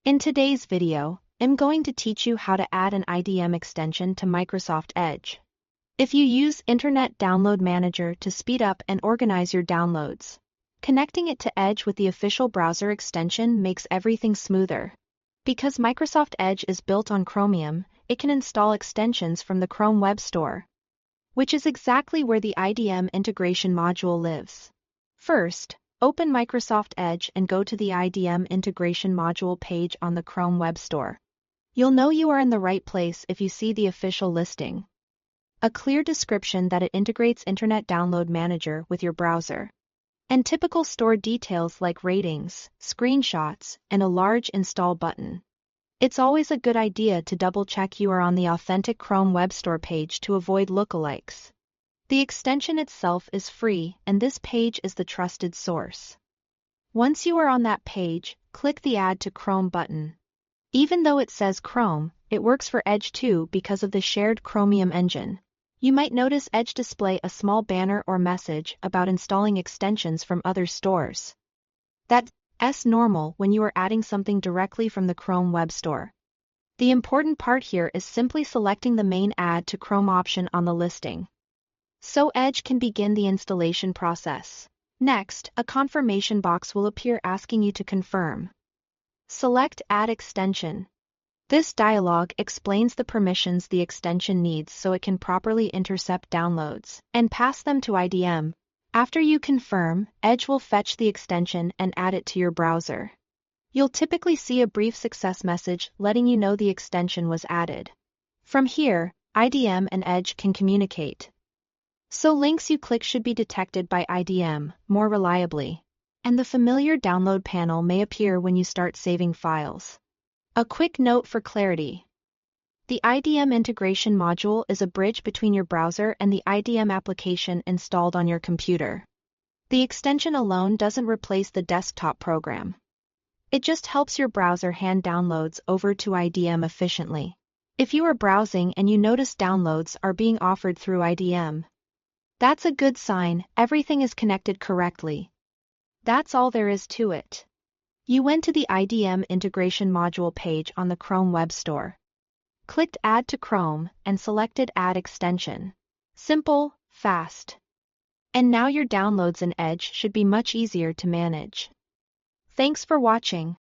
In today's video, I'm going to teach you how to add an IDM extension to Microsoft Edge. If you use Internet Download Manager to speed up and organize your downloads, connecting it to Edge with the official browser extension makes everything smoother. Because Microsoft Edge is built on Chromium, it can install extensions from the Chrome Web Store, which is exactly where the IDM integration module lives. First, open Microsoft Edge and go to the IDM integration module page on the Chrome Web Store. You'll know you are in the right place if you see the official listing. A clear description that it integrates Internet Download Manager with your browser, and typical store details like ratings, screenshots, and a large install button. It's always a good idea to double-check you are on the authentic Chrome Web Store page to avoid lookalikes. The extension itself is free, and this page is the trusted source. Once you are on that page, click the Add to Chrome button. Even though it says Chrome, it works for Edge too because of the shared Chromium engine. You might notice Edge display a small banner or message about installing extensions from other stores. That's normal when you are adding something directly from the Chrome Web Store. The important part here is simply selecting the main Add to Chrome option on the listing, so Edge can begin the installation process. Next, a confirmation box will appear asking you to confirm. Select Add Extension. This dialog explains the permissions the extension needs so it can properly intercept downloads and pass them to IDM. After you confirm, Edge will fetch the extension and add it to your browser. You'll typically see a brief success message letting you know the extension was added. From here, IDM and Edge can communicate. So links you click should be detected by IDM more reliably, and the familiar download panel may appear when you start saving files. A quick note for clarity. The IDM integration module is a bridge between your browser and the IDM application installed on your computer. The extension alone doesn't replace the desktop program. It just helps your browser hand downloads over to IDM efficiently. If you are browsing and you notice downloads are being offered through IDM, that's a good sign, everything is connected correctly. That's all there is to it. You went to the IDM integration module page on the Chrome Web Store, clicked Add to Chrome, and selected Add Extension. Simple, fast. And now your downloads in Edge should be much easier to manage. Thanks for watching.